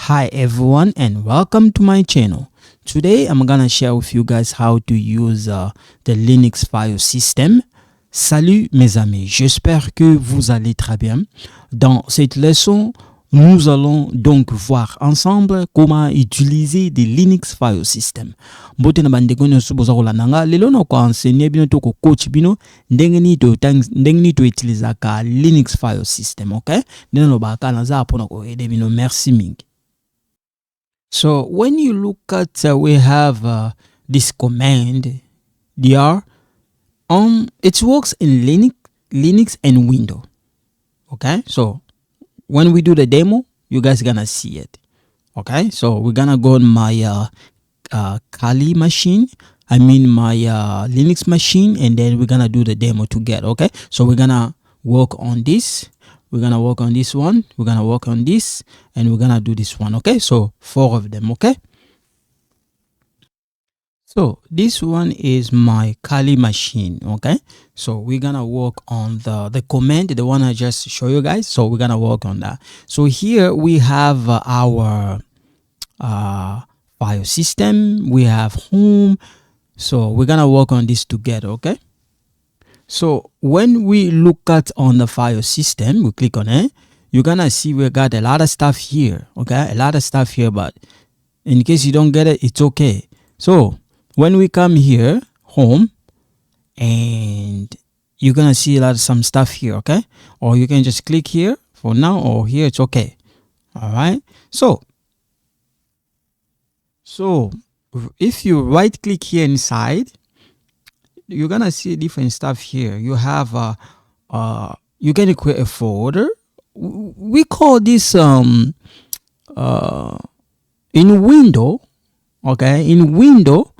Hi everyone and welcome to my channel. Today I'm gonna share with you guys how to use the Linux file system. Salut mes amis, j'espère que vous allez très bien. Dans cette leçon, nous allons donc voir ensemble comment utiliser the Linux file system. Mbote na bandeko nyonso boza kolanda nga lelo na ko enseigner bino to ko coach bino ndenge ni to utiliser ka Linux file system, okay? Ndenge no ba kana za pona ko aider bino. Merci mingi. So when you look at we have this command dr. It works in Linux and Windows. Okay, so when we do the demo, you guys gonna see it. Okay, so we're gonna go on my Kali machine. I mean my Linux machine, and then we're gonna do the demo together. Okay, so we're gonna work on this. We're gonna work on this one. We're gonna work on this, and we're gonna do this one. Okay, so 4 of them. Okay. So this one is my Kali machine. Okay, so we're gonna work on the command, the one I just show you guys. So we're gonna work on that. So here we have our file system. We have home. So we're gonna work on this together. Okay. So when we look at on the file system, we click on it, you're gonna see we got a lot of stuff here. Okay, a lot of stuff here, but in case you don't get it, it's okay. So when we come here, home, and you're gonna see some stuff here. Okay, or you can just click here for now, or here, it's okay. All right. So if you right click here inside, you're gonna see different stuff here. You have you're gonna create a folder. We call this in window. Okay, in window,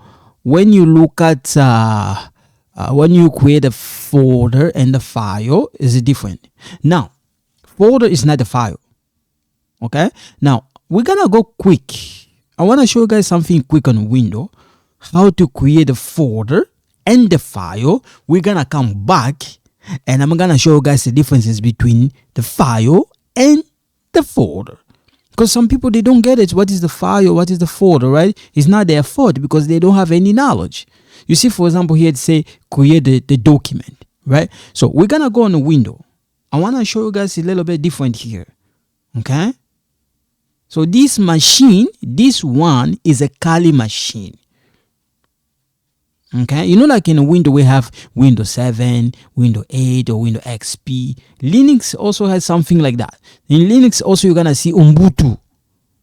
when you look at when you create a folder and the file is different. Now folder is not a file. Okay, now we're gonna go quick. I want to show you guys something quick on window, how to create a folder and the file. We're gonna come back and I'm gonna show you guys the differences between the file and the folder, because some people, they don't get it. What is the file, what is the folder, right? It's not their fault because they don't have any knowledge. You see, for example, here it say create the document, right? So we're gonna go on the window. I want to show you guys a little bit different here. Okay, so this machine, this one is a Kali machine. Okay, you know, like in a Windows we have Windows 7, Windows 8, or Windows XP. Linux also has something like that. In Linux also you're gonna see Ubuntu,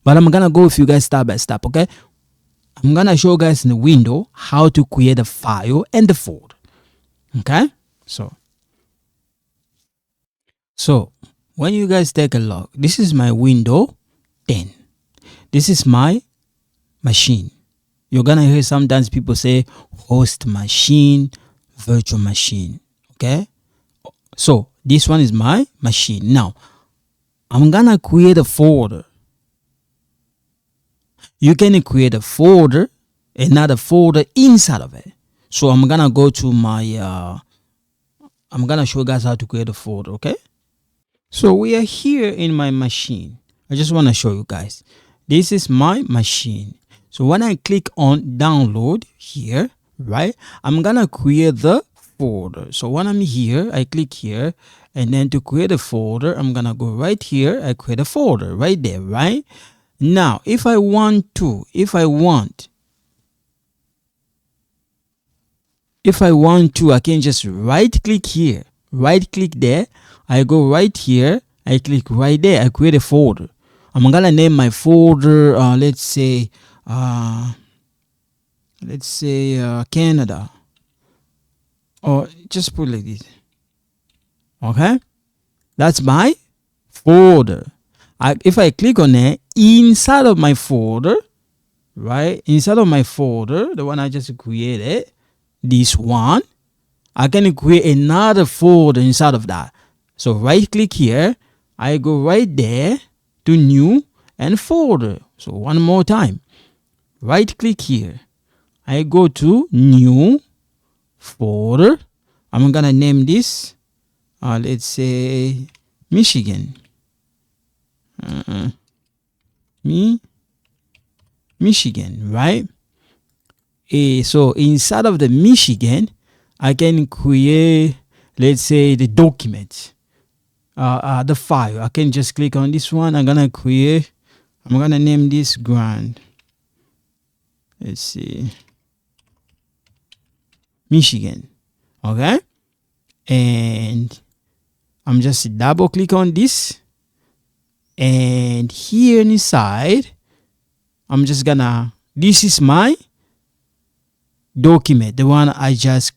but I'm gonna go with you guys step by step. Okay, I'm gonna show you guys in the window how to create a file and the folder. Okay, so when you guys take a look, this is my Windows 10. This is my machine. You're gonna hear sometimes people say host machine, virtual machine. Okay, so this one is my machine. Now I'm gonna create a folder. You can create a folder, another folder inside of it. So I'm gonna go to my I'm gonna show you guys how to create a folder. Okay, so we are here in my machine. I just want to show you guys, this is my machine. So when I click on download here, right, I'm gonna create the folder. So when I'm here, I click here, and then to create a folder, I'm gonna go right here. I create a folder right there. Right now, if I want, I can just right click here, right click there. I go right here, I click right there. I create a folder. I'm gonna name my folder, let's say Canada, or just put like this. Okay, that's my folder. If I click on it, inside of my folder, right, inside of my folder, the one I just created, this one, I can create another folder inside of that. So right click here, I go right there to new and folder. So one more time, right click here, I go to new folder. I'm gonna name this let's say Michigan. Michigan, right? So inside of the Michigan, I can create, let's say, the document, the file. I can just click on this one. I'm gonna name this Grand. Let's see, Michigan. Okay, and I'm just double click on this, and here inside, I'm just gonna, this is my document, the one I just,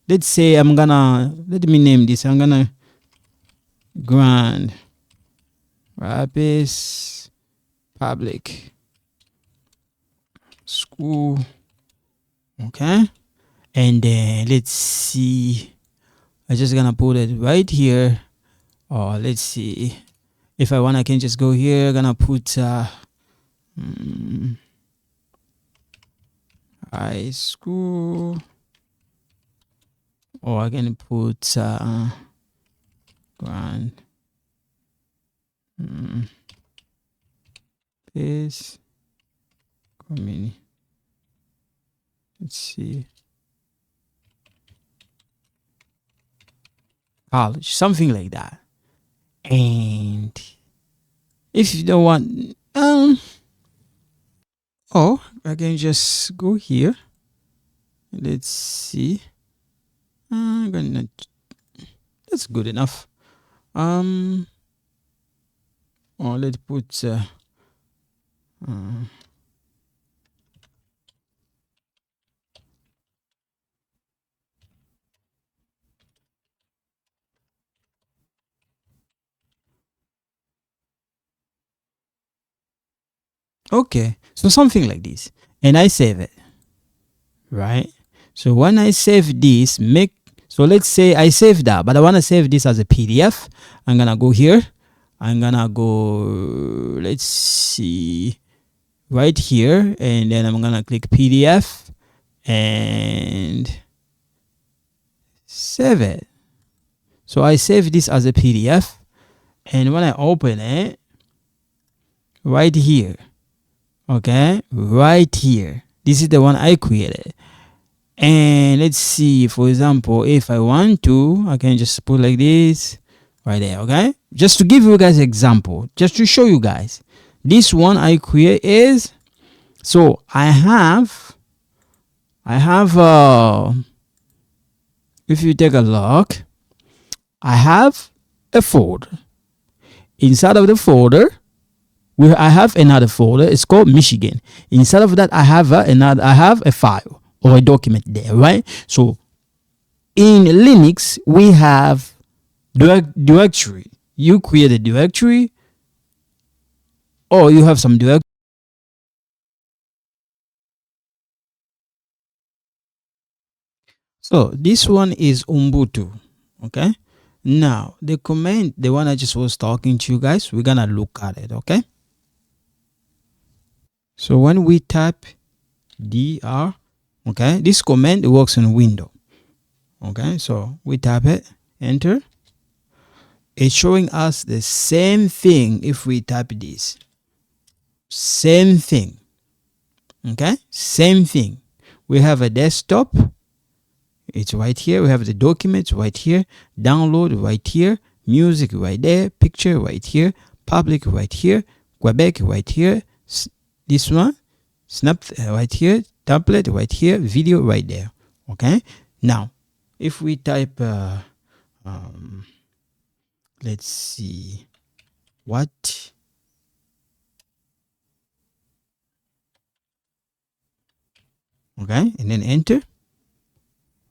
let's say let me name this. I'm gonna Grand Rapids Public School. Okay, and then let's see, I'm just gonna put it right here, or let's see, if I want, I can just go here, gonna put high school, or I can put Grand this community. Let's see, college, something like that. And if you don't want, oh, I can just go here. Let's see. That's good enough. Or let's put okay, so something like this, and I save it, right? So when I save this, so let's say I save that, but I want to save this as a PDF. I'm gonna go here. I'm gonna go, let's see, right here, and then I'm gonna click PDF and save it. So I save this as a PDF, and when I open it, right here, okay, right here, this is the one I created. And let's see, for example, if I want to, I can just put like this right there. Okay, just to give you guys an example, just to show you guys, this one I create is, so I have if you take a look, I have a folder. Inside of the folder, I have another folder. It's called Michigan. Inside of that, I have a file or a document there, right? So in Linux, we have directory. You create a directory, or you have some directory. So this one is Ubuntu. Okay. Now the command, the one I just was talking to you guys, we're gonna look at it. Okay. So when we type dr, okay, this command, it works on window. Okay, so we type it, enter. It's showing us the same thing if we type this. Same thing. Okay, same thing. We have a desktop, it's right here. We have the documents right here, download right here, music right there, picture right here, public right here, Quebec right here, this one, snap right here, template right here, video right there. Okay, now if we type let's see, what, okay, and then enter.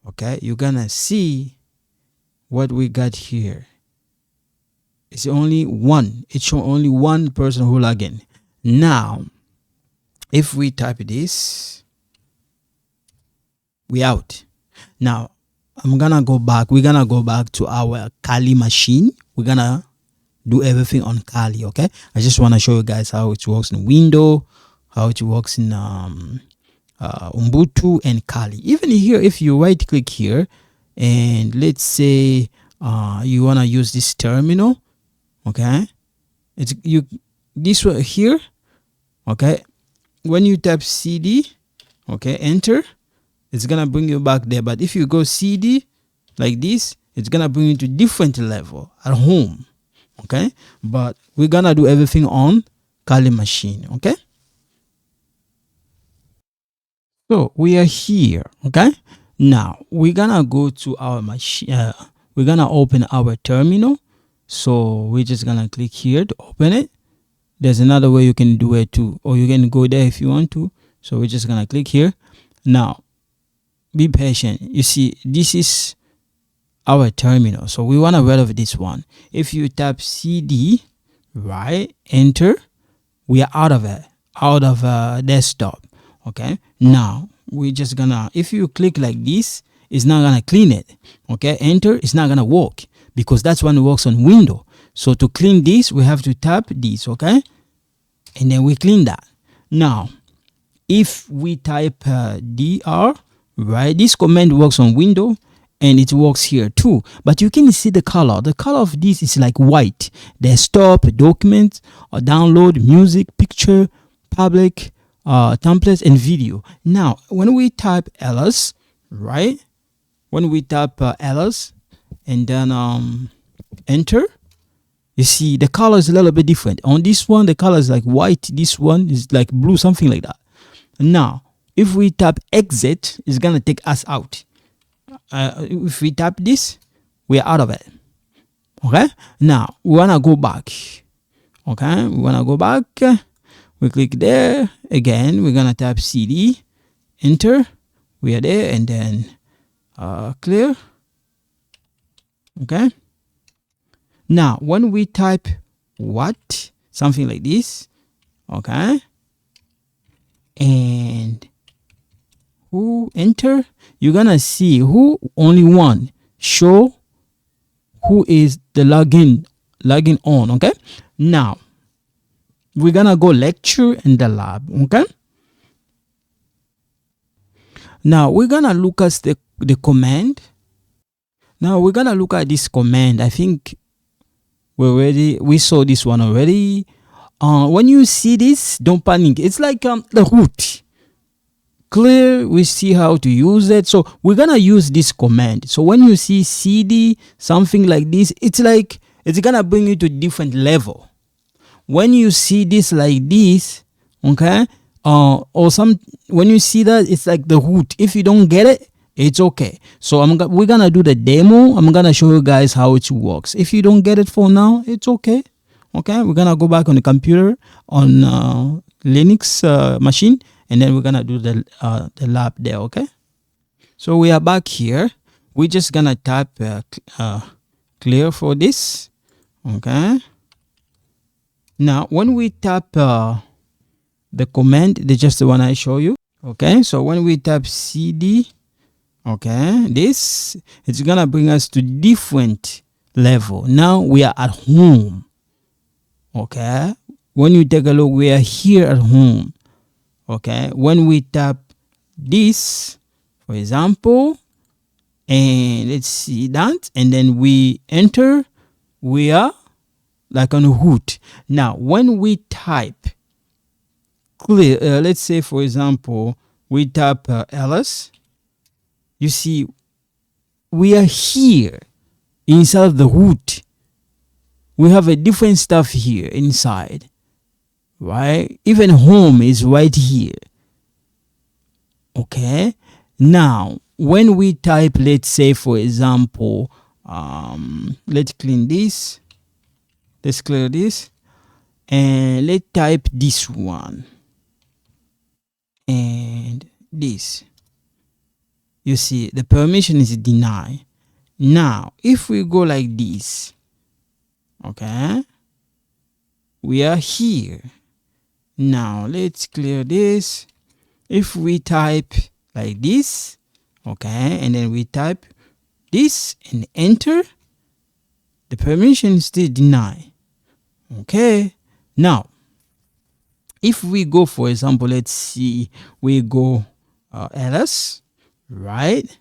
Okay, you're gonna see what we got here. It's only one, it's showing only one person who log in. Now if we type this, we out. Now we're gonna go back to our Kali machine. We're gonna do everything on Kali. Okay, I just want to show you guys how it works in Windows, how it works in Ubuntu and Kali. Even here, if you right click here and let's say you want to use this terminal, okay, it's this one here, Okay, when you tap CD, okay, enter, it's gonna bring you back there. But if you go CD like this, it's gonna bring you to different level at home. Okay, but we're gonna do everything on Kali machine. Okay, so we are here. Okay, now we're gonna go to our machine. We're gonna open our terminal. So we're just gonna click here to open it. There's another way you can do it too, or you can go there if you want to. So we're just gonna click here. Now be patient. You see, this is our terminal, so we want to rid of this one. If you tap CD, right, enter, we are out of it, out of desktop. Okay, now we're just gonna, if you click like this, it's not gonna clean it. Okay, enter, it's not gonna work because that's when it works on window. So to clean this, we have to tap this. Okay, and then we clean that. Now if we type dr, right, this command works on window and it works here too, but you can see the color of this is like white. Desktop, document, download, music, picture, public, templates, and video. Now when we type ls, right, when we tap ls and then enter, you see the color is a little bit different. On this one the color is like white, this one is like blue, something like that. Now if we tap exit, it's gonna take us out. If we tap this, we're out of it. Okay, now we wanna go back. Okay, we wanna go back. We click there again, we're gonna tap CD, enter, we are there, and then clear. Okay, now when we type what, something like this, okay, and who, enter, you're gonna see who, only one, show who is the login on. Okay, now we're gonna go lecture in the lab. Okay, now we're gonna look at the command. Now we're gonna look at this command. I think we saw this one already. When you see this, don't panic. It's like the root. Clear, we see how to use it. So we're gonna use this command. So when you see cd, something like this, it's like it's gonna bring you to different level. When you see this like this, okay, or some, when you see that, it's like the root. If you don't get it, it's okay. So we're gonna do the demo. I'm gonna show you guys how it works. If you don't get it for now, it's okay. Okay, we're gonna go back on the computer on Linux machine, and then we're gonna do the lab there. Okay, so we are back here. We're just gonna type clear for this. Okay, now when we tap the command, that's just the one I show you. Okay, so when we tap cd, okay, this, it's gonna bring us to different level. Now we are at home. Okay, when you take a look, we are here at home. Okay, when we tap this, for example, and let's see that, and then we enter, we are like on a root. Now when we type clear, let's say for example we tap ls, you see we are here inside of the root. We have a different stuff here inside, right? Even home is right here. Okay, now when we type, let's say for example, let's clean this, let's clear this, and let's type this one and this. You see the permission is denied. Now if we go like this, okay, we are here. Now let's clear this. If we type like this, okay, and then we type this and enter, the permission is still denied. Okay, now if we go, for example, let's see, we go ls, right,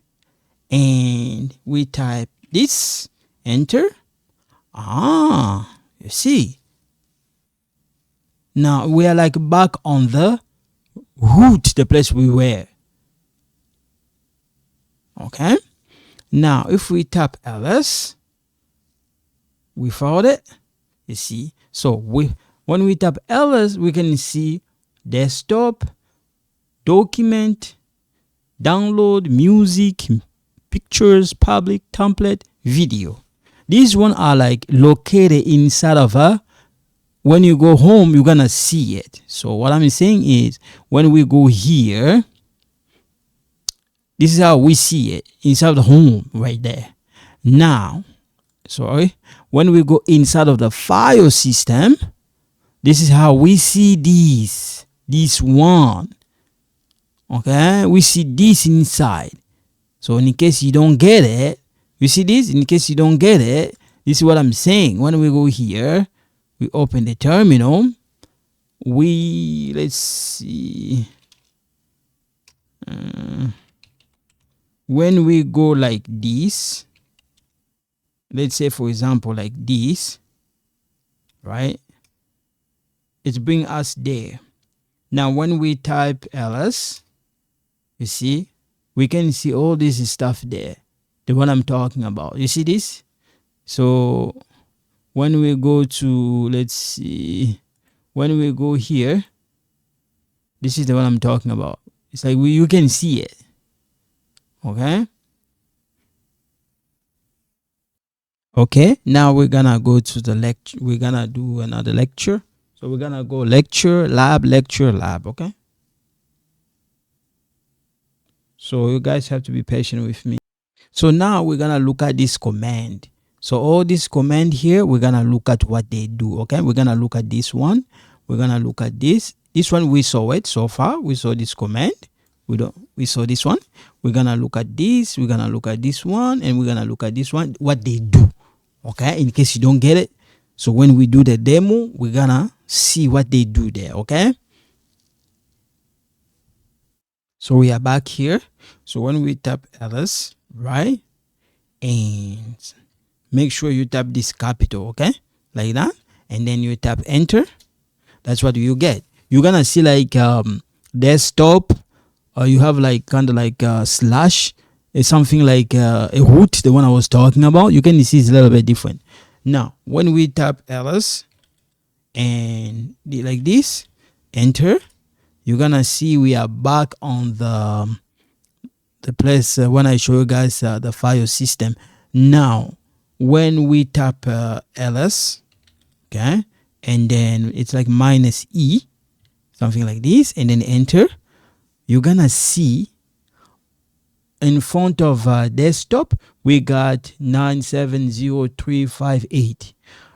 and we type this, enter. You see, Now we are like back on the root, the place we were. Okay. Now if we tap ls, we found it. You see, so when we tap ls, we can see desktop, document, download, music, pictures, public, template, video. These one are like located inside of a, when you go home, you're gonna see it. So what I'm saying is, when we go here, this is how we see it inside the home right there. Now, sorry, when we go inside of the file system, this is how we see this one. Okay, we see this inside. So in case you don't get it, you see this, in case you don't get it, this is what I'm saying. When we go here, we open the terminal, let's see, when we go like this, let's say for example like this, right, it's bring us there. Now when we type ls, you see, we can see all this stuff there, the one I'm talking about. You see this? So when we go to, let's see, when we go here, this is the one I'm talking about. It's like you can see it. Okay. Okay, now we're gonna go to the lecture. We're gonna do another lecture. So we're gonna go lecture, lab. Okay. So you guys have to be patient with me. So now we're gonna look at this command. So all this command here, we're gonna look at what they do. Okay, we're gonna look at this one. We're gonna look at this. This one we saw it so far. We saw this command. We saw this one. We're gonna look at this. We're gonna look at this one, and we're gonna look at this one. What they do. Okay, in case you don't get it. So when we do the demo, we're gonna see what they do there. Okay. So we are back here. So when we tap ls, right, and make sure you tap this capital, okay, like that, and then you tap enter. That's what you get. You're gonna see like desktop, or you have like kind of like slash. It's something like a root, the one I was talking about. You can see it's a little bit different. Now when we tap ls and like this, enter, you're gonna see we are back on the place when I show you guys the file system. Now when we tap ls, okay, and then it's like -e, something like this, and then enter, you're gonna see in front of desktop we got 970358.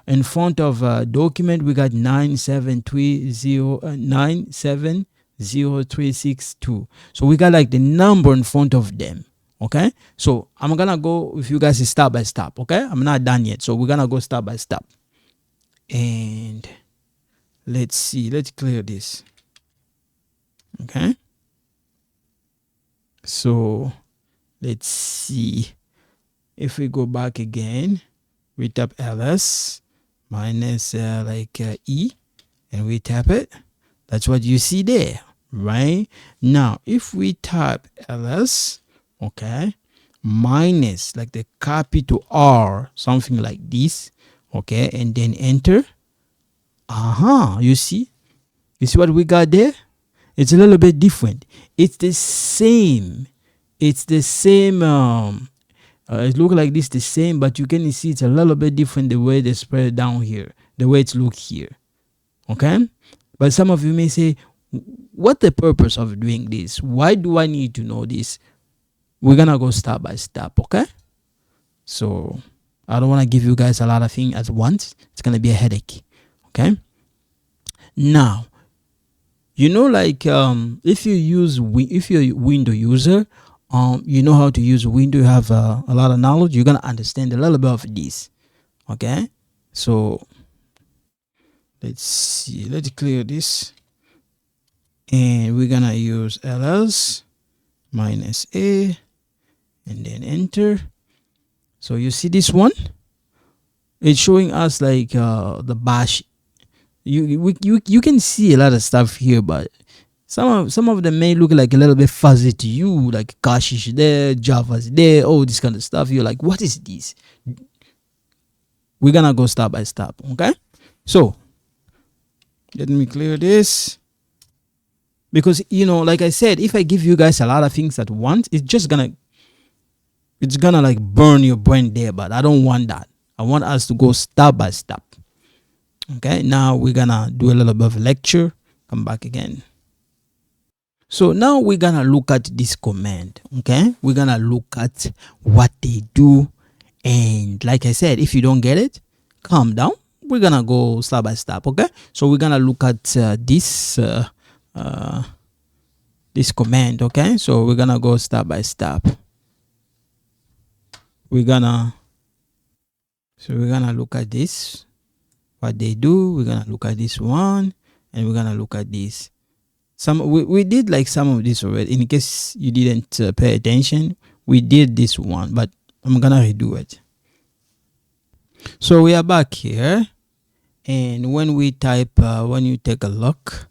In front of document we got 9730362. So we got like the number in front of them. Okay, so I'm gonna go with you guys step by step. Okay, I'm not done yet, so we're gonna go step by step. And let's see, let's clear this. Okay, so let's see, if we go back again, we tap ls -e, and we tap it. That's what you see there, right? Now if we type ls, okay, minus like the capital R, something like this, okay, and then enter, you see what we got there? It's a little bit different. It's the same. It look like this the same, but you can see it's a little bit different the way they spread it down here, the way it's look here. Okay, but some of you may say, what the purpose of doing this? Why do I need to know this? We're gonna go step by step. Okay, so I don't want to give you guys a lot of things at once. It's gonna be a headache. Okay, now you know, like if you're a window user, you know how to use window, you have a lot of knowledge, you're gonna understand a little bit of this. Okay, so let's see, let's clear this, and we're gonna use ls -a, and then enter. So you see this one, it's showing us like the bash You can see a lot of stuff here, but some of them may look like a little bit fuzzy to you, like Gosh is there, Java's there, all this kind of stuff. You're like, what is this? We're gonna go step by step, okay? So let me clear this, because like I said, if I give you guys a lot of things at once, it's gonna like burn your brain there. But I don't want that. I want us to go step by step. Okay, now we're gonna do a little bit of lecture. Come back again. So now we're gonna look at this command. Okay, we're gonna look at what they do, and like I said, if you don't get it, calm down. We're gonna go step by step. Okay, so we're gonna look at this command. Okay, so we're gonna go step by step. We're gonna look at this, what they do. We're gonna look at this one, and we're gonna look at this. We did like some of this already. In case you didn't pay attention, we did this one, but I'm gonna redo it. So we are back here, and when we type, when you take a look,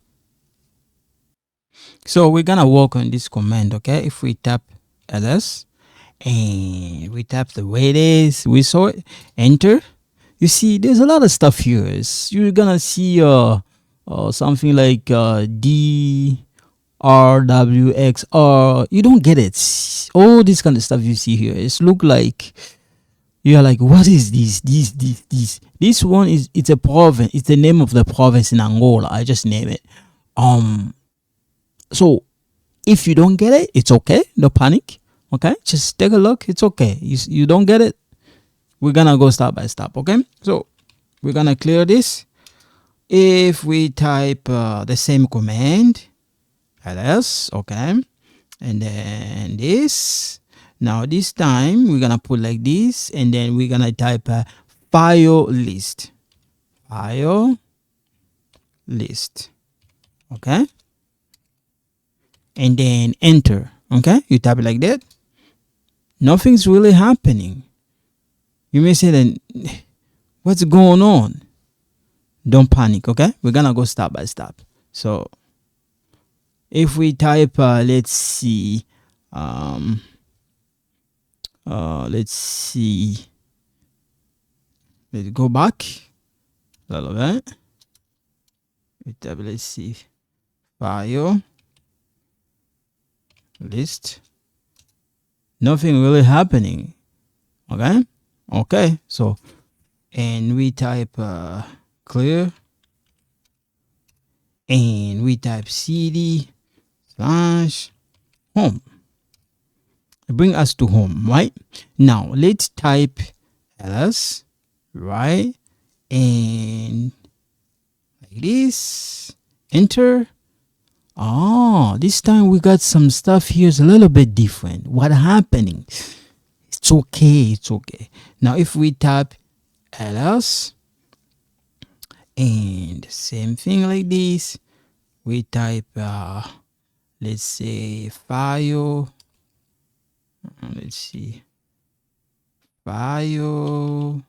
so we're gonna work on this command. Okay, if we tap ls and we tap the way it is, we saw it, enter, you see there's a lot of stuff here. You're gonna see something like DRWXR. You don't get it. All this kind of stuff you see here, it's look like you're like, what is this? This one it's a province. It's the name of the province in Angola. I just name it. So if you don't get it, it's okay. No panic. Okay, just take a look. It's okay. You don't get it, we're gonna go step by step. Okay, so we're gonna clear this. If we type the same command, ls, okay, and then this. Now this time we're gonna put like this, and then we're gonna type file list, okay, and then enter. Okay, you type it like that. Nothing's really happening. You may say, then what's going on? Don't panic. Okay, we're gonna go step by step. So if we type let's see, let's go back a little bit. We type, let's see, file list. Nothing really happening. Okay, so, and we type clear, and we type cd slash home. Bring us to home. Right now, let's type ls, right, and like this, enter. This time we got some stuff here is a little bit different. What happening? It's okay. Now if we type ls and same thing like this, we type let's say file, let's see, file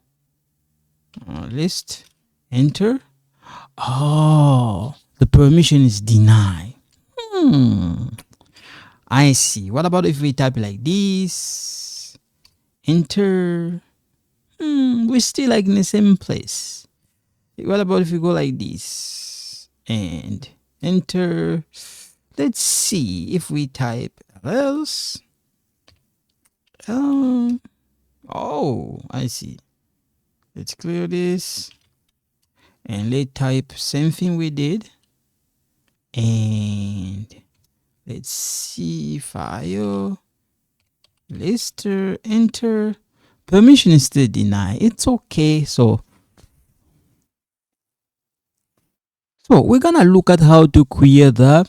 list, enter. The permission is denied. I see. What about if we type like this, enter? We're still like in the same place. What about if we go like this and enter? Let's see if we type else. I see. Let's clear this, and let's type same thing we did, and let's see, file list, enter. Permission is still denied. It's okay. So we're gonna look at how to create the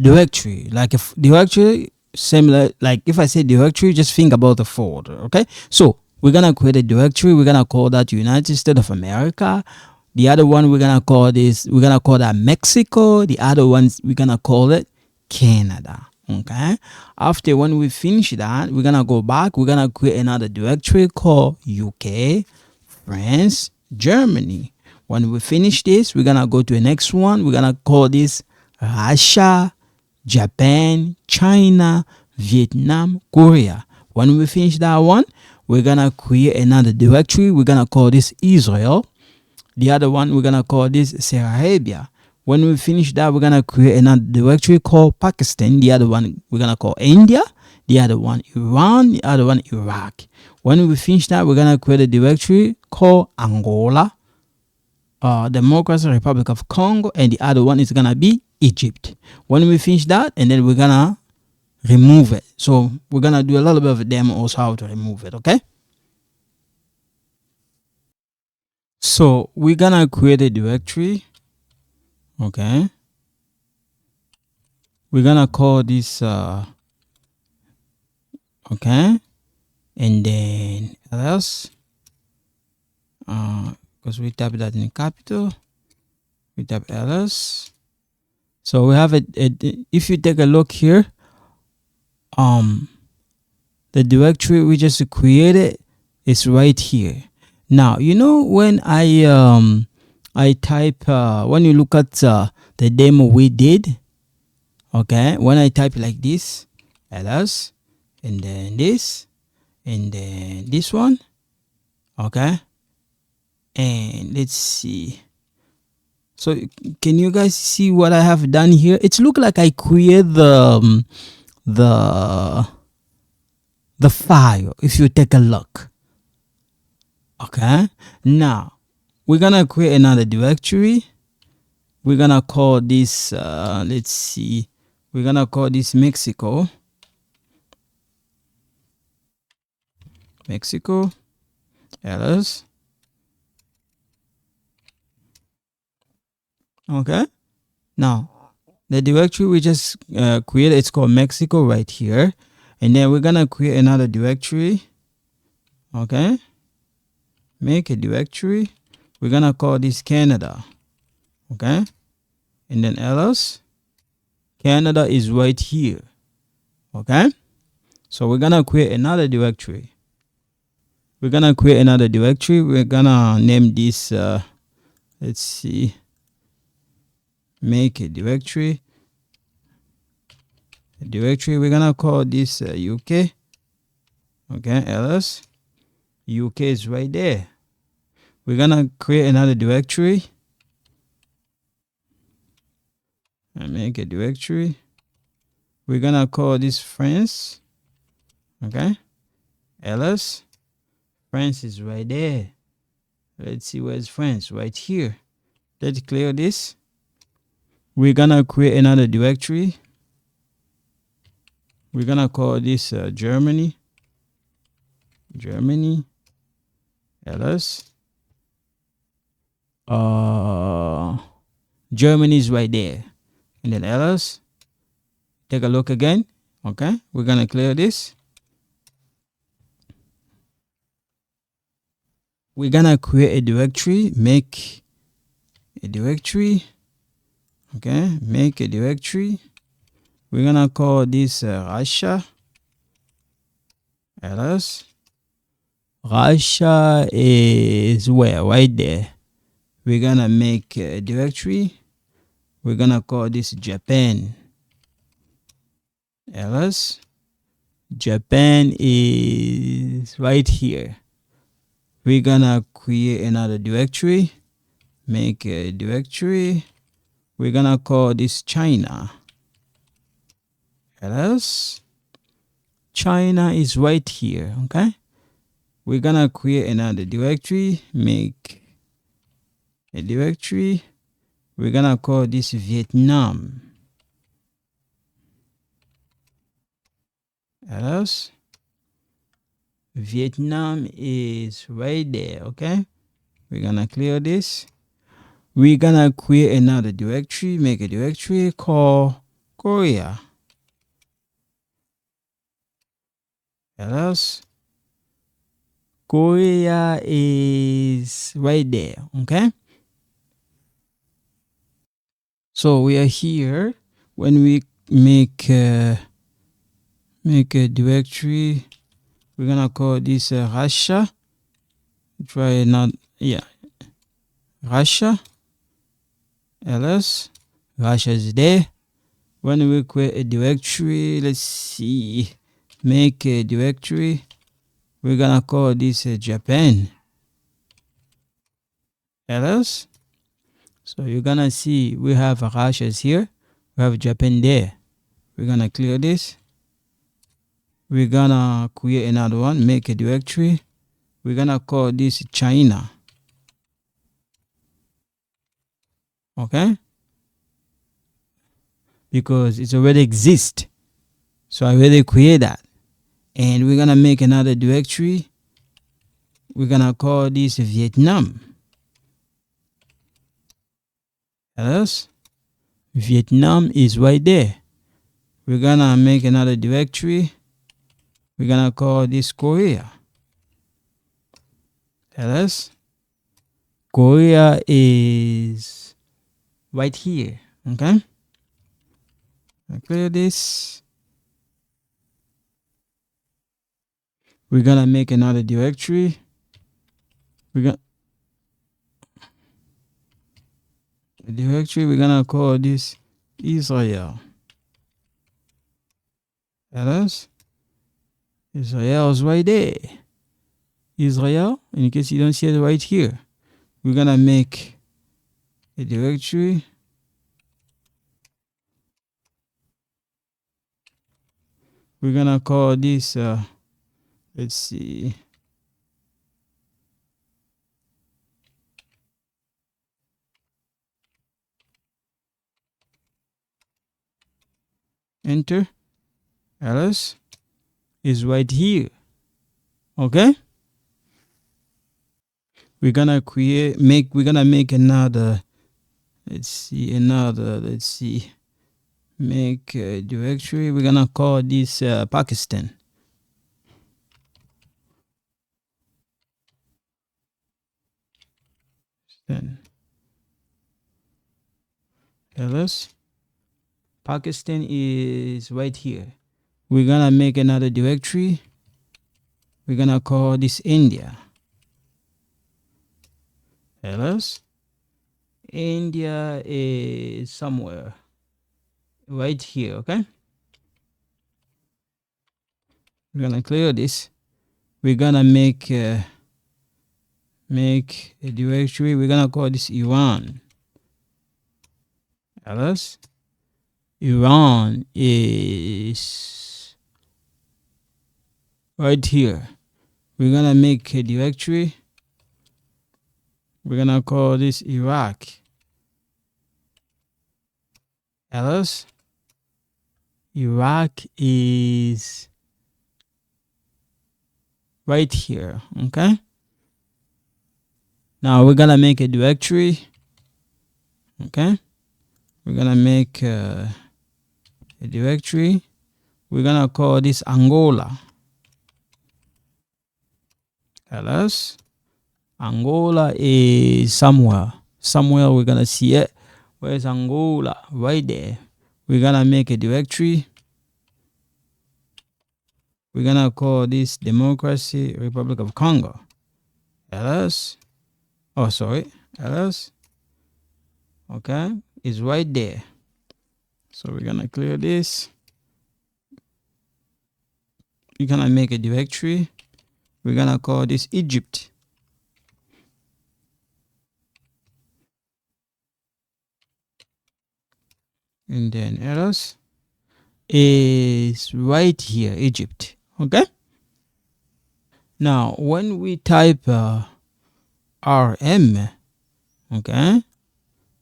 directory. Like if directory similar, like if I say directory, just think about the folder. Okay, so we're gonna create a directory. We're gonna call that United States of America. The other one we're gonna call that Mexico. The other ones we're gonna call it Canada. Okay, after when we finish that, we're gonna go back. We're gonna create another directory called UK, France, Germany. When we finish this, we're gonna go to the next one. We're gonna call this Russia, Japan, China, Vietnam, Korea. When we finish that one, we're gonna create another directory. We're gonna call this Israel. The other one, we're gonna call this Saudi Arabia. When we finish that, we're gonna create another directory called Pakistan. The other one, we're gonna call India. The other one, Iran. The other one, Iraq. When we finish that, we're gonna create a directory called Angola, Democratic Republic of Congo, and the other one is gonna be Egypt. When we finish that, and then we're gonna remove it. So we're gonna do a little bit of a demo also how to remove it. Okay. So we're gonna create a directory. Okay. We're gonna call this okay, and then else because we type that in capital, we type ls. So we have it. If you take a look here, the directory we just created is right here. Now you know when I type when you look at the demo we did, okay, when I type like this, ls, and then this, and then this one, okay, and let's see. So can you guys see what I have done here? It's look like I create the file. If you take a look, okay. Now we're gonna create another directory. We're gonna call this let's see, we're gonna call this Mexico. Ls. Okay. Now the directory we just created, it's called Mexico right here, and then we're gonna create another directory. Okay, make a directory. We're gonna call this Canada. Okay, and then ls. Canada is right here. Okay, so we're gonna create another directory. We're gonna name this let's see, make a directory. We're gonna call this UK. Okay, ls. UK is right there. We're gonna create another directory and make a directory. We're gonna call this France. Okay, ls. France is right there. Let's see, where's France? Right here. Let's clear this. We're gonna create another directory. We're gonna call this Germany. Ls. Germany is right there, and then ls. Take a look again. Okay, we're gonna clear this. We're gonna create a directory, make a directory. Okay, make a directory. We're gonna call this Russia. ls. Russia is where? Right there. We're gonna make a directory. We're gonna call this Japan. ls. Japan is right here. We're gonna create another directory, make a directory. We're gonna call this China. ls. China is right here. Okay, we're gonna create another directory, make a directory. We're gonna call this Vietnam. ls. Vietnam is right there. Okay, we're gonna clear this. We're gonna create another directory, make a directory called Korea. ls. Korea is right there. Okay, so we are here. When we make a directory, we're gonna call this Russia. Try not, yeah, Russia, ls, Russia is there. When we create a directory, let's see, make a directory, we're gonna call this Japan, ls. So you're gonna see we have Russia's here, we have Japan there. We're gonna clear this. We're gonna create another one, make a directory. We're gonna call this China. Okay? Because it already exists. So I already create that. And we're gonna make another directory. We're gonna call this Vietnam. Else, Vietnam is right there. We're gonna make another directory. We're gonna call this Korea. Else, Korea is right here. Okay? I clear this. We're gonna make another directory. We're gonna call this Israel. Else, Israel is right there. Israel, in case you don't see it right here, we're gonna make a directory. We're gonna call this let's see, enter. Else is right here. Okay, we're gonna make another, make a directory. We're gonna call this Pakistan. Then else, Pakistan is right here. We're gonna make another directory. We're gonna call this India. Else, India is somewhere right here. Okay, we're gonna clear this. We're gonna make a directory. We're gonna call this Iran. Else, Iran is right here. We're gonna make a directory. We're gonna call this Iraq. Else, Iraq is right here. Okay, now we're gonna make a directory. Okay, we're gonna make a directory. We're gonna call this Angola. Else, Angola is somewhere we're gonna see it. Where's Angola? Right there. We're gonna make a directory. We're gonna call this Democracy Republic of Congo. Else, else, okay, it's right there. So we're gonna clear this. We're gonna make a directory. We're gonna call this Egypt. And then else is right here, Egypt. Okay, now when we type rm, okay,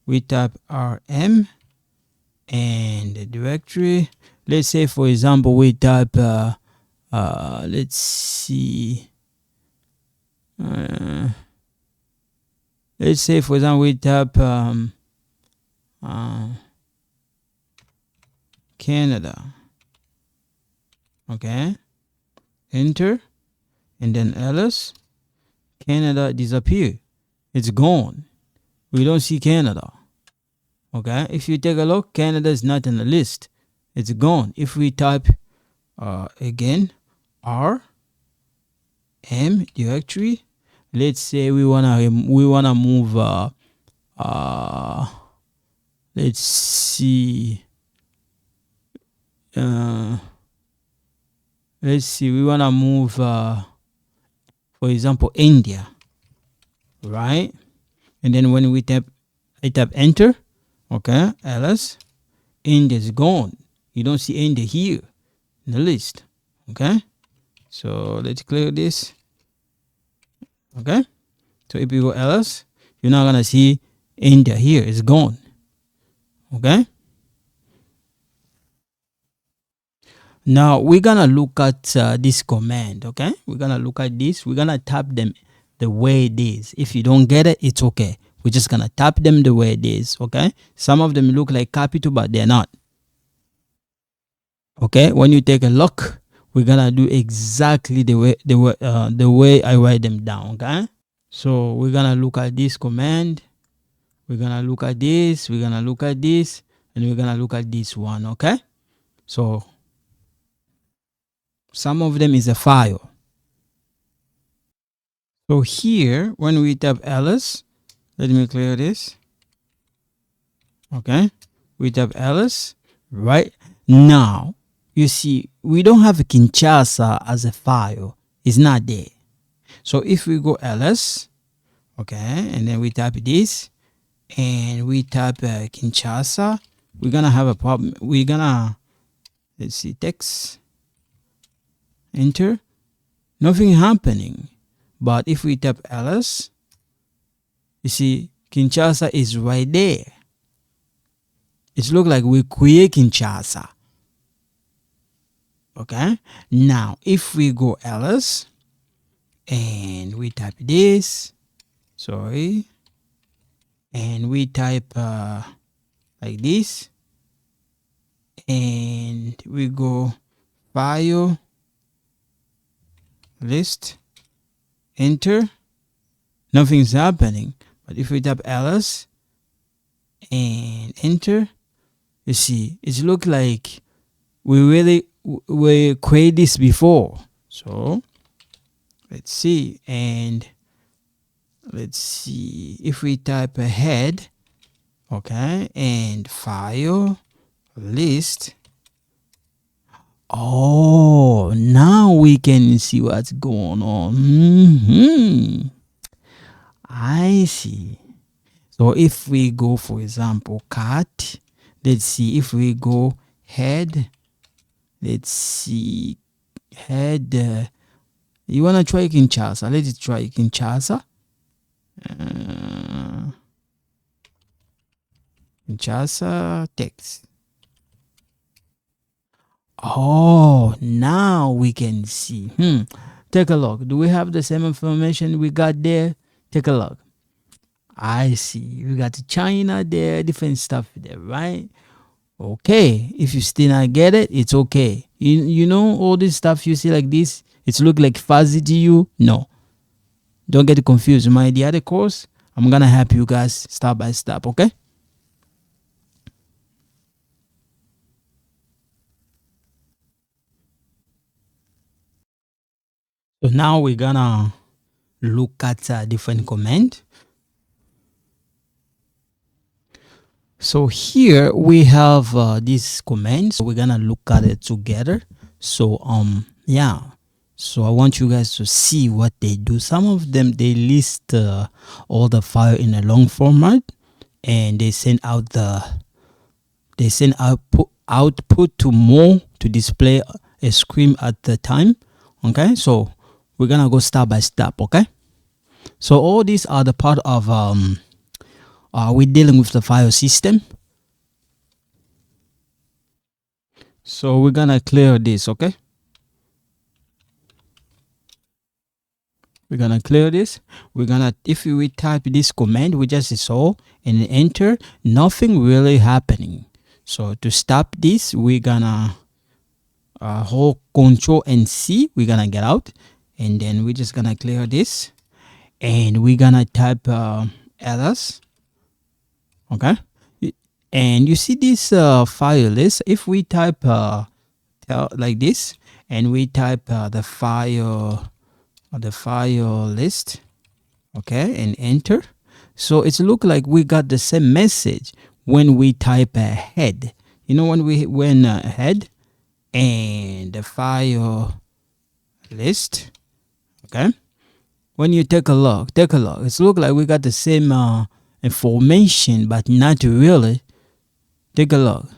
we type rm and the directory. Let's say for example we type let's see, let's say for example we type Canada. Okay, enter, and then ls. Canada disappear. It's gone. We don't see Canada. Okay, if you take a look, Canada is not in the list. It's gone. If we type again r m directory, let's say we wanna move let's see. Let's see. We wanna move, for example, India, right? And then when we tap, I tap enter. Okay, ls, India is gone. You don't see India here in the list. Okay, so let's clear this. Okay, so if you go ls, you're not gonna see India here. It's gone. Okay, now we're gonna look at this command. Okay, we're gonna look at this. We're gonna tap them the way it is. If you don't get it, it's okay. We're just gonna tap them the way it is. Okay, some of them look like capital, but they're not. Okay, when you take a look, we're gonna do exactly the way I write them down. Okay, so we're gonna look at this command, we're gonna look at this, we're gonna look at this, and we're gonna look at this one. Okay, so some of them is a file. So here, when we tap ls, let me clear this. Okay, we tap ls. Right now, you see we don't have Kinshasa as a file. It's not there. So if we go ls, okay, and then we tap this, and we tap Kinshasa, we're gonna have a problem. We're gonna, let's see, text, enter, nothing happening. But if we tap ls, you see Kinshasa is right there. It looks like we create Kinshasa. Okay, now if we go ls and we type this, sorry, and we type like this, and we go file, list, enter, nothing's happening. But if we tap ls and enter, you see it look like we create this before. So let's see, and let's see if we type ahead, okay, and file, list. Oh, now we can see what's going on. I see. So if we go, for example, cat, let's see, if we go head, let's see, head, you want to try Kinshasa? Let's try Kinshasa. Kinshasa text. Oh, now we can see. Take a look. Do we have the same information we got there? Take a look. I see. We got China there, different stuff there, right? Okay. If you still not get it, it's okay. You know all this stuff you see like this, it's look like fuzzy to you. No. Don't get confused. My the other course, I'm gonna help you guys step by step, okay? So now we're gonna look at a different command. So here we have this command. So we're gonna look at it together. So yeah. So I want you guys to see what they do. Some of them, they list all the file in a long format, and they send out output to more to display a screen at the time. Okay, so we're gonna go step by step. Okay, so all these are the part of we're dealing with the file system. So we're gonna clear this. Okay, we're gonna clear this. We're gonna, if we type this command we just saw and enter, nothing really happening. So to stop this, we're gonna hold Control and C. We're gonna get out, and then we're just gonna clear this, and we're gonna type ls. Okay, and you see this file list. If we type like this, and we type the file list, okay, and enter, So it's look like we got the same message when we type a head. You know, when head and the file list. Okay, when you take a look, it's look like we got the same information, but not really. Take a look.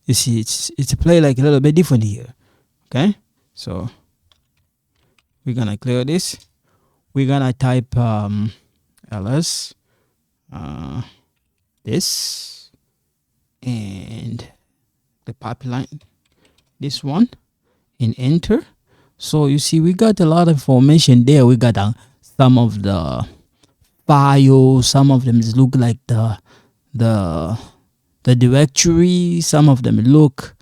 You see, it's play like a little bit different here. Okay, so we're gonna clear this. We're gonna type ls this and the pipeline, this one, and enter. So you see, we got a lot of information there. We got some of the files. Some of them look like the directory. Some of them look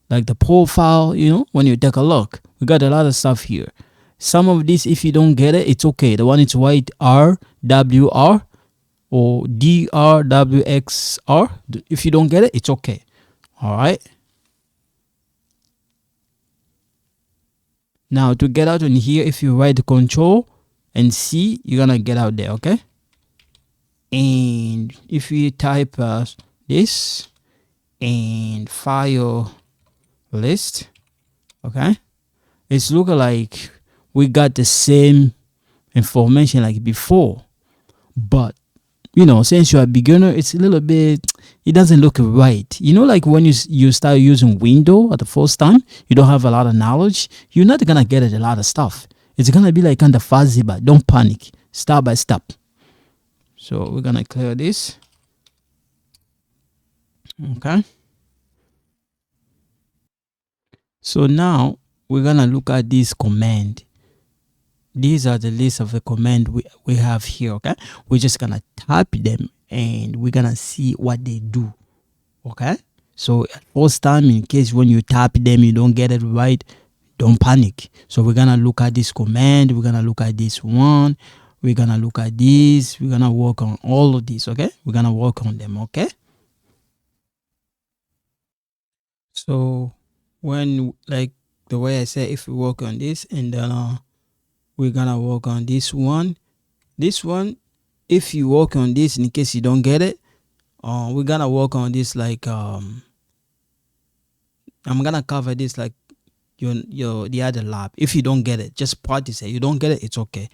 like the profile. You know, when you take a look, we got a lot of stuff here. Some of this, if you don't get it, it's okay. The one it's white RWR or DRWXR. If you don't get it, it's okay. All right. Now to get out in here, if you write Control and C, you're gonna get out there. Okay. And if you type this and file list, okay, it's looking like we got the same information like before, but you know, since you're a beginner, it's a little bit, it doesn't look right. You know, like when you start using Windows at the first time, you don't have a lot of knowledge, you're not gonna get it a lot of stuff. It's gonna be like kind of fuzzy, but don't panic, step by step. So we're gonna clear this. Okay, so now we're gonna look at this command. These are the list of the command we have here. Okay, we're just gonna type them and we're gonna see what they do. Okay, so first time, in case when you type them you don't get it right, don't panic. So we're gonna look at this command, we're gonna look at this one, we're gonna look at this, we're gonna work on all of these. Okay, we're gonna work on them. Okay, so when, like the way I said, if we work on this and then we're gonna work on this one, if you work on this, in case you don't get it, we're gonna work on this like I'm gonna cover this like your the other lab. If you don't get it, just practice it. You don't get it, it's okay.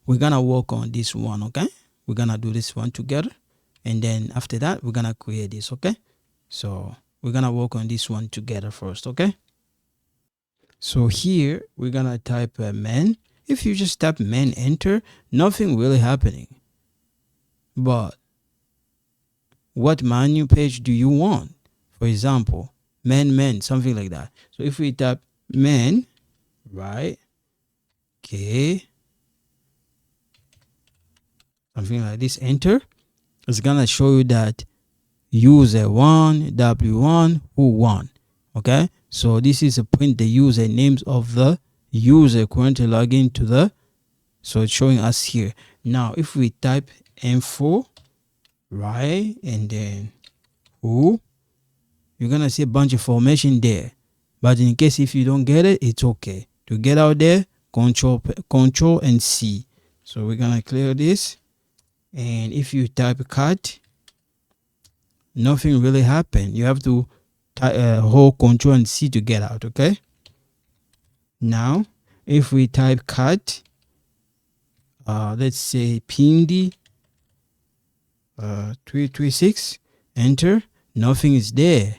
We're gonna work on this one. Okay, we're gonna do this one together, and then after that we're gonna create this. Okay, so we're gonna work on this one together first. Okay, so here we're gonna type man. If you just type man, enter, nothing really happening. But what menu page do you want? For example, man, something like that. So if we type man, right, okay, something like this, enter, it's gonna show you that user 1 w1 who won. Okay, so this is a print the user names of the user currently logging to the, so it's showing us here. Now if we type info, right, and then who, you're gonna see a bunch of information there. But in case if you don't get it, it's okay. To get out there, control and C. So we're gonna clear this, and if you type cut, nothing really happened. You have to hold control and C to get out. Okay, now if we type cut, let's say PINDI 336, enter, nothing is there.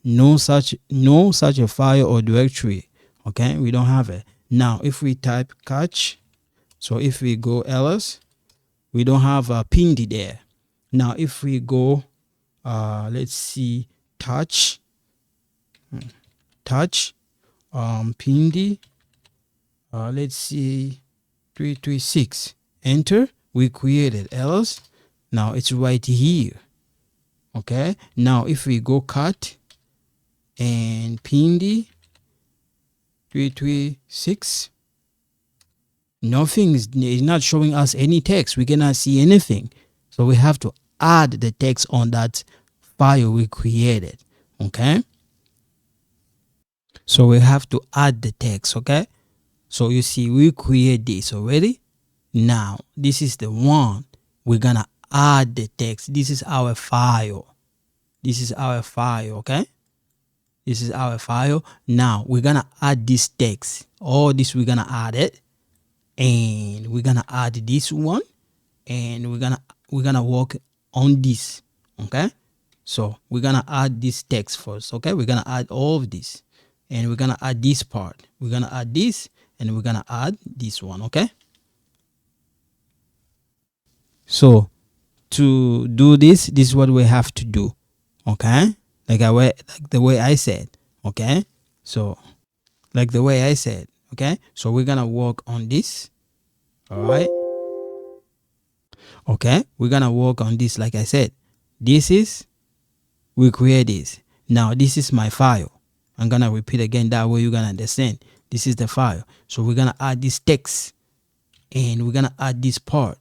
No such a file or directory. Okay, we don't have it. Now if we type catch, so if we go ls, we don't have a PINDI there. Now if we go let's see, touch PINDI, let's see, 336, enter, we created else. Now it's right here. Okay, now if we go cut and PINDI 336, nothing is not showing us any text. We cannot see anything, so we have to add the text on that file we created. Okay, so we have to add the text. Okay, so you see we create this already. Now this is the one we're gonna add the text. This is our file. This is our file, okay? This is our file. Now we're gonna add this text. All this we're gonna add it, and we're gonna add this one, and we're gonna work on this, okay? So we're gonna add this text first, okay? We're gonna add all of this, and we're gonna add this part. We're gonna add this, and we're gonna add this one, okay? So to do this is what we have to do, okay? Like the way I said, okay? So like the way I said, okay? So we're gonna work on this, all right? Okay, we're gonna work on this. Like I said, this is, we create this. Now this is my file. I'm gonna repeat again, that way you're gonna understand. This is the file. So we're gonna add this text, and we're gonna add this part,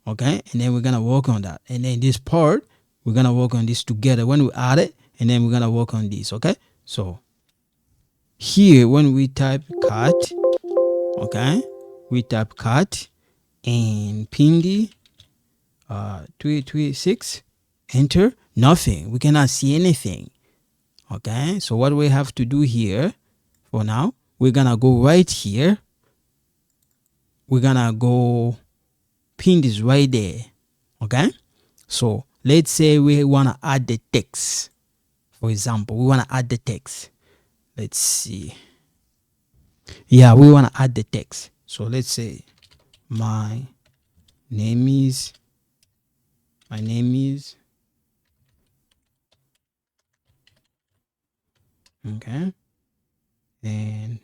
okay? And then we're gonna work on that, and then this part, we're gonna work on this together when we add it, and then we're gonna work on this, okay? So here when we type cut, okay, we type cut and pindi 336, enter, nothing, we cannot see anything, okay? So what we have to do here for now, we're gonna go right here, we're gonna go pin this right there, okay? So let's say we want to add the text. For example, we want to add the text. Let's see. Yeah, we want to add the text. So let's say my name is okay, and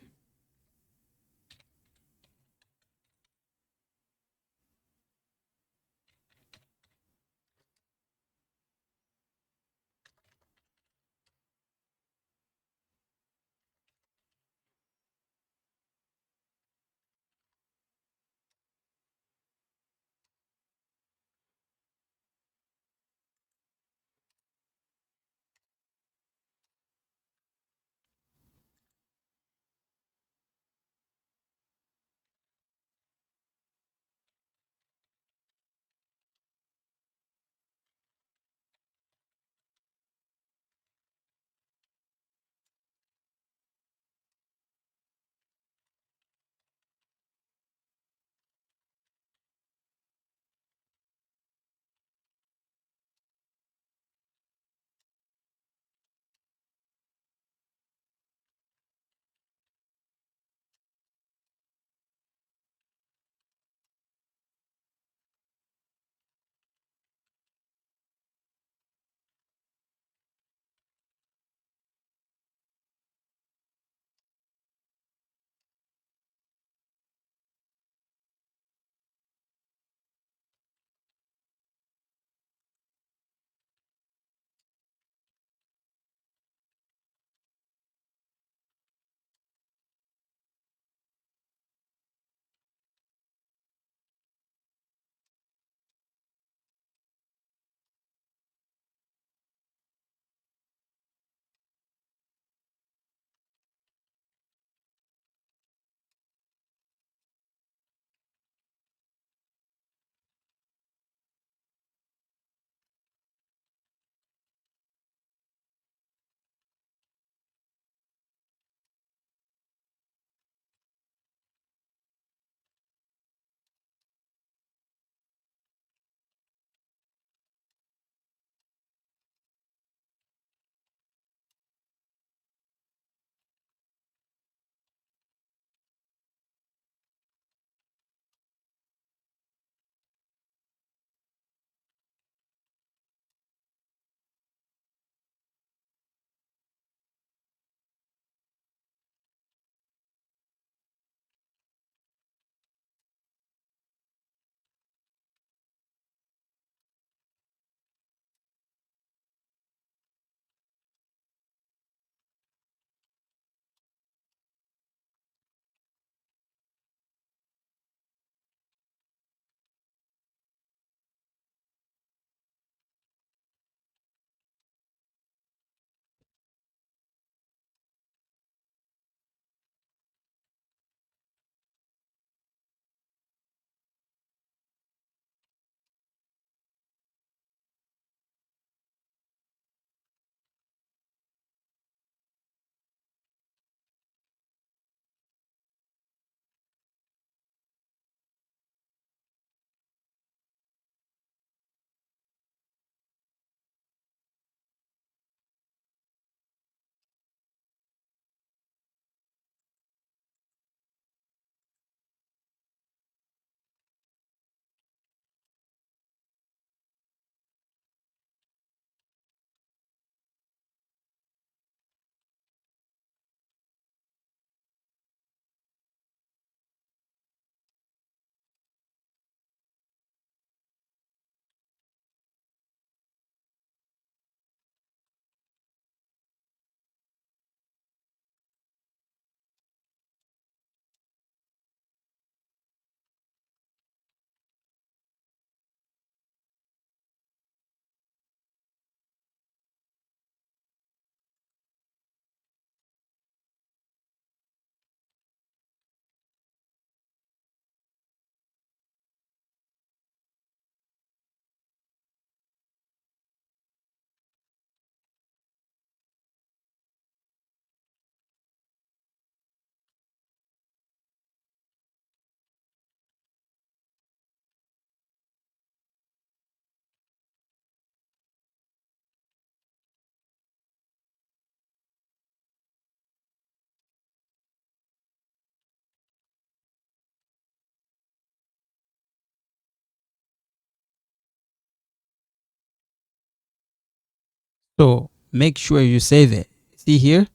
So make sure you save it. See here,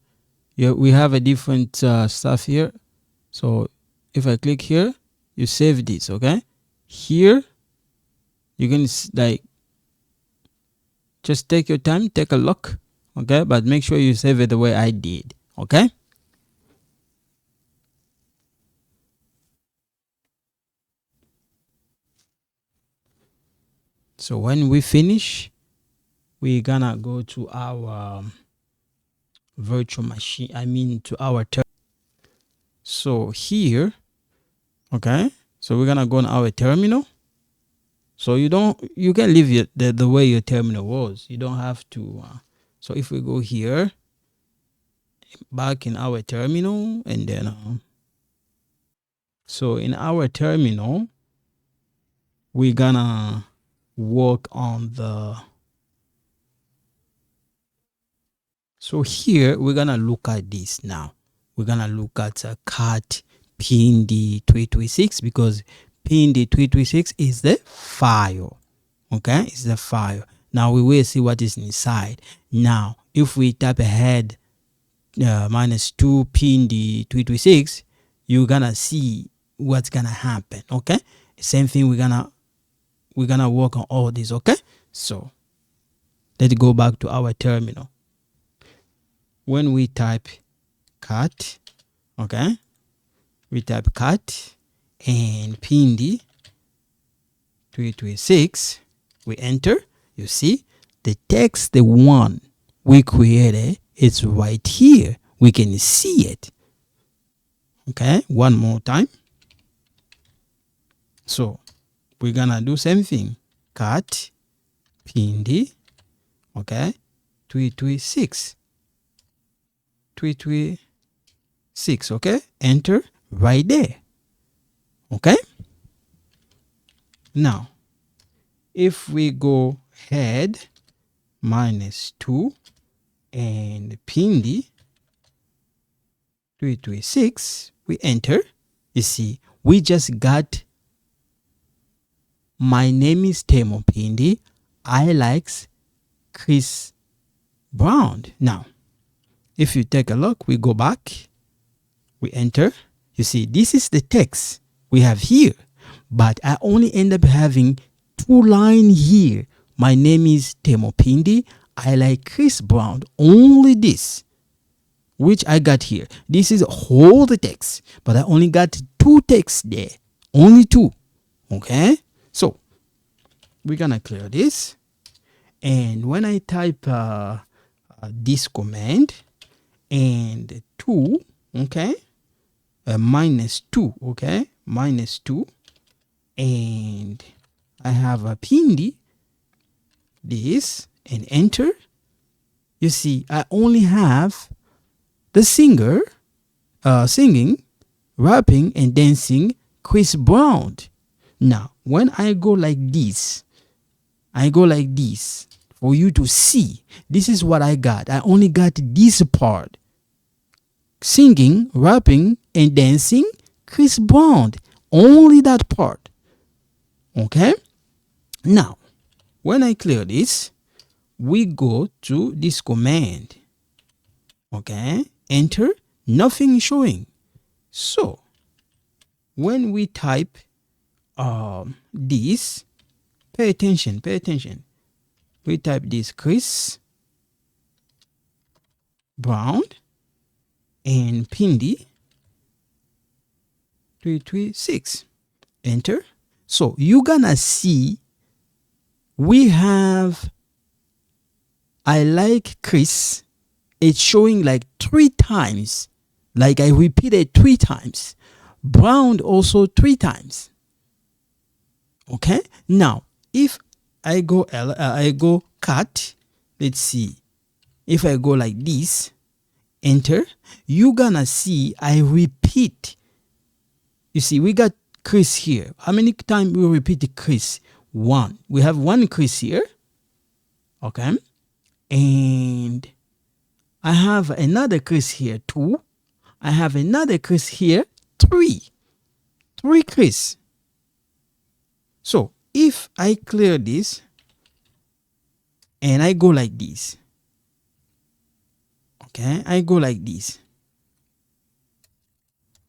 we have a different stuff here. So if I click here, you save this. Okay, here you can like just take your time, take a look. Okay, but make sure you save it the way I did. Okay. So when we finish, we're gonna go to our virtual machine. I mean to our so here, okay. So we're gonna go on our terminal. So you can leave it the way your terminal was. You don't have to. So if we go here, back in our terminal, and then so in our terminal, we're gonna work on the. So here we're gonna look at this now. We're gonna look at cat ITMPINDI 336 because ITMPINDI 336 is the file. Okay, it's the file. Now we will see what is inside. Now if we type ahead -2 ITMPINDI 336, you're gonna see what's gonna happen. Okay, same thing. We're gonna work on all this. Okay, so let's go back to our terminal. When we type cat, okay, we type cat and ITMPINDI 336, we enter. You see the text, the one we created, it's right here. We can see it. Okay, one more time. So we're gonna do same thing. Cat ITMPINDI, okay, 336. 336, okay, enter right there. Okay, now if we go ahead -2 and ITMPINDI 336, we enter. You see, we just got my name is ITMPINDI. I likes Chris Brown. Now if you take a look, we go back, we enter. You see, this is the text we have here, but I only end up having 2 lines here. My name is ITMPINDI. I like Chris Brown. Only this, which I got here. This is whole the text, but I only got 2 texts there. Only 2. Okay, so we're gonna clear this, and when I type this command and 2, okay, -2, okay, -2, and I have a ITMPINDI this and enter. You see, I only have the singer singing, rapping and dancing Chris Brown. Now when I go like this, for you to see, this is what I got. I only got this part: singing, rapping and dancing Chris Brown. Only that part. Okay, now when I clear this, we go to this command. Okay, enter. Nothing showing. So when we type this, pay attention. We type this Chris Brown and ITMPINDI 336, enter. So you're gonna see we have I like Chris. It's showing like 3 times, like I repeated 3 times. Brown also 3 times. Okay, now if I go cat, let's see, if I go like this, enter, you're gonna see I repeat. You see, we got Chris here. How many times we repeat Chris? 1. We have 1 Chris here. Okay, and I have another Chris here, 2. I have another Chris here, 3 Chris. So if I clear this and I go like this, Okay, I go like this.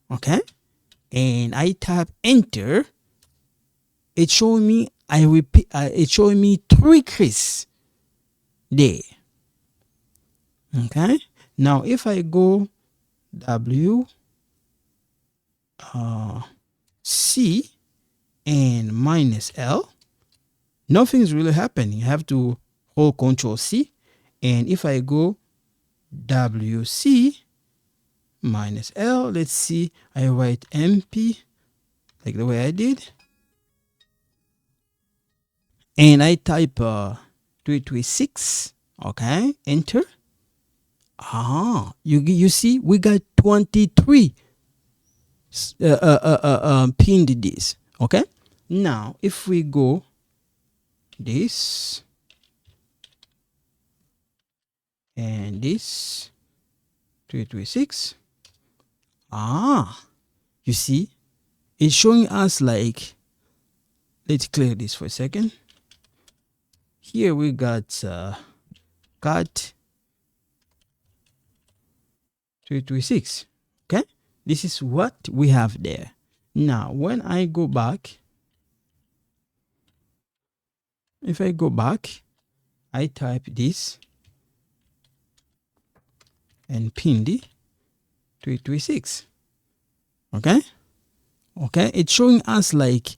Okay, and I tap enter. It's showing me, I repeat, it's showing me 3 crease there. Okay, now if I go W C and minus L, nothing's really happening. I have to hold Control C, and if I go WC minus L, let's see, I write MP like the way I did, and I type 336. Okay, enter. You see, we got 23 pinned this. Okay, now if we go this and this 336, you see, it's showing us like, let's clear this for a second. Here we got cut 336. Okay, this is what we have there. Now when I go back, if I go back, I type this and Pindi 336. Okay, it's showing us like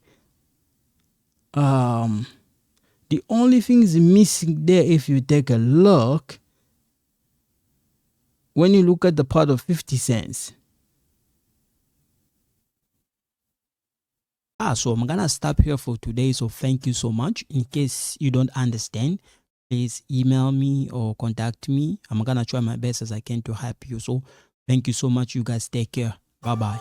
the only thing is missing there, if you take a look, when you look at the part of 50 cents. So I'm gonna stop here for today. So thank you so much. In case you don't understand, please email me or contact me. I'm gonna try my best as I can to help you. So thank you so much. You guys take care. Bye bye.